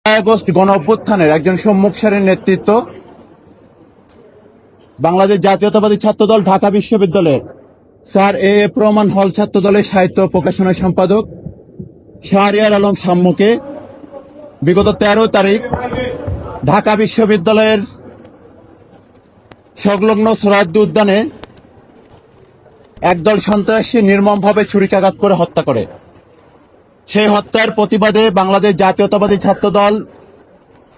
August গণ অভ্যুত্থানের একজন সম্মুখ সারির নেতৃত্ব বাংলাদেশ জাতীয়তাবাদী ছাত্রদল ঢাকা বিশ্ববিদ্যালয়ের স্যার এফ রহমান হল ছাত্রদলের সাহিত্য প্রকাশনা সম্পাদক শাহরিয়ার আলম সাম্যকে বিগত 13 তারিখ ঢাকা বিশ্ববিদ্যালয়ের সংলগ্ন সোহরাওয়ার্দী উদ্যানে একদল সন্ত্রাসী নির্মমভাবে ছুরিকাঘাত করে হত্যা করে। সেই হত্যার প্রতিবাদে বাংলাদেশ জাতীয়তাবাদী ছাত্রদল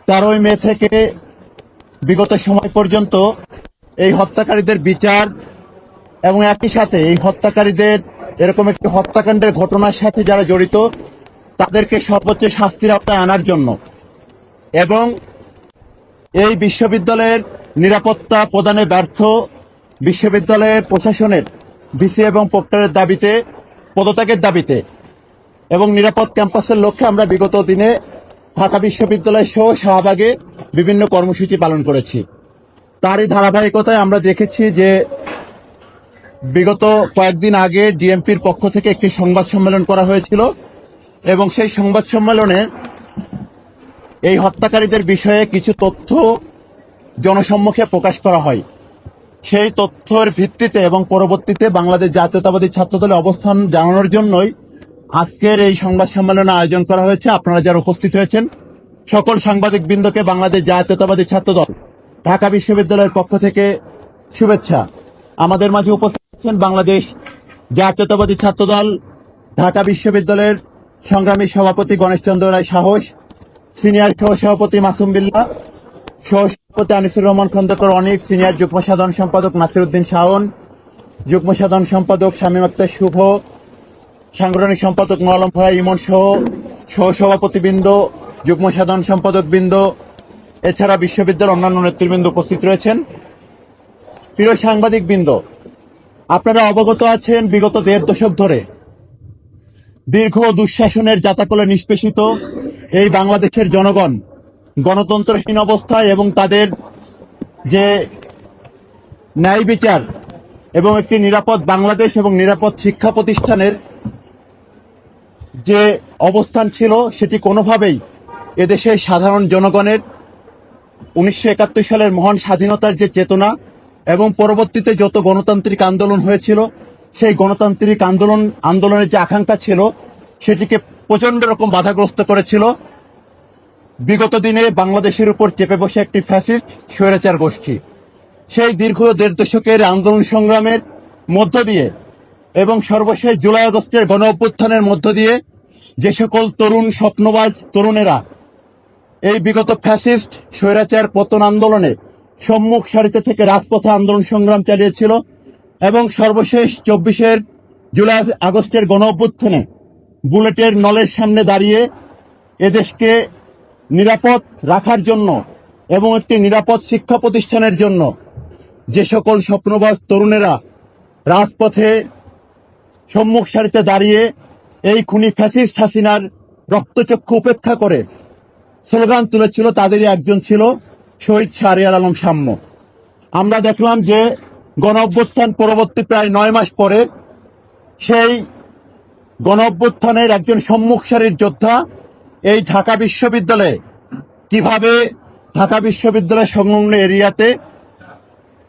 13 মে থেকে বিগত সময় পর্যন্ত এই হত্যাকারীদের বিচার এবং একই সাথে এই হত্যাকারীদের এরকম একটি হত্যাকাণ্ডের ঘটনার সাথে যারা জড়িত তাদেরকে সর্বোচ্চ শাস্তির আওতায় আনার জন্য এবং এই বিশ্ববিদ্যালয়ের নিরাপত্তা প্রদানে ব্যর্থ বিশ্ববিদ্যালয়ের প্রশাসনের ভিসি এবং প্রক্টরের দাবিতে পদত্যাগের দাবিতে এবং নিরাপদ ক্যাম্পাসের লক্ষ্যে আমরা বিগত দিনে ঢাকা বিশ্ববিদ্যালয় সহ শাহবাগে বিভিন্ন কর্মসূচি পালন করেছি। তারই ধারাবাহিকতায় আমরা দেখেছি যে বিগত কয়েকদিন আগে ডিএমপির পক্ষ থেকে একটি সংবাদ সম্মেলন করা হয়েছিল এবং সেই সংবাদ সম্মেলনে এই হত্যাকারীদের বিষয়ে কিছু তথ্য জনসম্মুখে প্রকাশ করা হয়। সেই তথ্যের ভিত্তিতে এবং পরবর্তীতে বাংলাদেশ জাতীয়তাবাদী ছাত্রদলের অবস্থান জানানোর জন্যই আজকের এই সংবাদ সম্মেলনের আয়োজন করা হয়েছে। আপনারা যারা উপস্থিত হয়েছেন সকল সাংবাদিক বৃন্দকে বাংলাদেশ জাতীয়তাবাদী ছাত্রদল ঢাকা বিশ্ববিদ্যালয়ের পক্ষ থেকে শুভেচ্ছা। আমাদের মাঝে উপস্থিত আছেন বাংলাদেশ জাতীয়তাবাদী ছাত্রদল ঢাকা বিশ্ববিদ্যালয়ের সংগ্রামী সভাপতি গণেশচন্দ্র রায় সাহস, সিনিয়র সহসভাপতি মাসুম বিল্লাহ, সহসভাপতি আনিসুর রহমান খন্দকার অনিক, সিনিয়র যুগ্ম সাধারণ সম্পাদক নাসির উদ্দিন শাওন, যুগ্ম সাধারণ সম্পাদক শামীম আক্তার শুভ, সাংগঠনিক সম্পাদক মোয়াল্লাম ফারাহ ইমন সহ সহসভাপতিবৃন্দ, যুগ্ম সাধারণ সম্পাদক বৃন্দ, এছাড়া বিশ্ববিদ্যালয়ের অন্যান্য নেতৃবৃন্দ উপস্থিত রয়েছেন। প্রিয় সাংবাদিক বৃন্দ, আপনারা অবগত আছেন বিগত 1.5 দশক ধরে দীর্ঘ দুঃশাসনের জাতাকলে নিষ্পেষিত এই বাংলাদেশের জনগণ গণতন্ত্রহীন অবস্থায় এবং তাদের যে ন্যায় বিচার এবং একটি নিরাপদ বাংলাদেশ এবং নিরাপদ শিক্ষা প্রতিষ্ঠানের যে অবস্থান ছিল সেটি কোনোভাবেই এদেশের সাধারণ জনগণের 1971 সালের মহান স্বাধীনতার যে চেতনা এবং পরবর্তীতে যত গণতান্ত্রিক আন্দোলন হয়েছিল সেই গণতান্ত্রিক আন্দোলনের যে আকাঙ্ক্ষা ছিল সেটিকে প্রচন্ড রকম বাধাগ্রস্ত করেছিল বিগত দিনে বাংলাদেশের উপর চেপে বসে একটি ফ্যাসিস্ট স্বৈরাচার গোষ্ঠী। সেই দীর্ঘ 1.5 দশকের আন্দোলন সংগ্রামের মধ্য দিয়ে এবং সর্বশেষ জুলাই আগস্টের গণ অভ্যুত্থানের মধ্য দিয়ে যে সকল তরুণ স্বপ্নবাজ তরুণেরা এই বিগত ফ্যাসিস্ট স্বৈরাচার পতন আন্দোলনে সম্মুখ সারিতে থেকে রাজপথে আন্দোলন সংগ্রাম চালিয়েছিল এবং সর্বশেষ 24 জুলাই আগস্টের গণ অভ্যুত্থানে বুলেটের নলের সামনে দাঁড়িয়ে এদেশকে নিরাপদ রাখার জন্য এবং একটি নিরাপদ শিক্ষা প্রতিষ্ঠানের জন্য যে সকল স্বপ্নবাজ তরুণেরা রাজপথে সম্মুখ সারিতে দাঁড়িয়ে এই খুনি ফ্যাসিস্ট হাসিনার রক্তচক্ষু উপেক্ষা করে স্লোগান তুলেছিল তাদেরই একজন ছিল শহীদ শাহরিয়ার আলম সাম্য। আমরা দেখলাম যে গণ অভ্যুত্থান পরবর্তী প্রায় 9 মাস পরে সেই গণ অভ্যুত্থানের একজন সম্মুখ সারির যোদ্ধা এই ঢাকা বিশ্ববিদ্যালয়ে কিভাবে ঢাকা বিশ্ববিদ্যালয় সংলগ্ন এরিয়াতে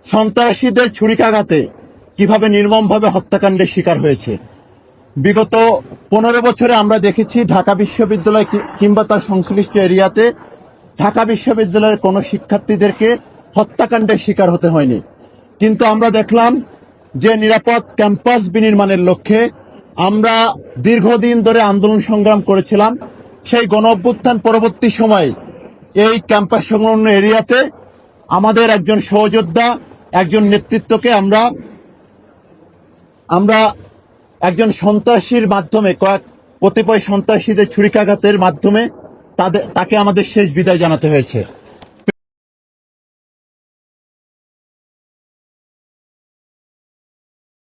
সন্ত্রাসীদের ছুরিকাঘাতে কিভাবে নির্মমভাবে হত্যাকাণ্ডের শিকার হয়েছে। বিগত 15 বছরে আমরা দেখেছি ঢাকা বিশ্ববিদ্যালয় কিংবা তার সংশ্লিষ্ট এরিয়াতে ঢাকা বিশ্ববিদ্যালয়ের কোনো শিক্ষার্থীদেরকে হত্যাকাণ্ডের শিকার হতে হয়নি, কিন্তু আমরা দেখলাম যে নিরাপদ ক্যাম্পাস বিনির্মাণের লক্ষ্যে আমরা দীর্ঘদিন ধরে আন্দোলন সংগ্রাম করেছিলাম। সেই গণ অভ্যুত্থান পরবর্তী সময়ে এই ক্যাম্পাস সংলগ্ন এরিয়াতে আমাদের একজন সহযোদ্ধা একজন নেতৃত্বকে আমরা একজন সন্ত্রাসীর মাধ্যমে কতিপয় সন্ত্রাসীদের ছুরিকাঘাতের মাধ্যমে তাকে আমাদের শেষ বিদায় জানাতে হয়েছে।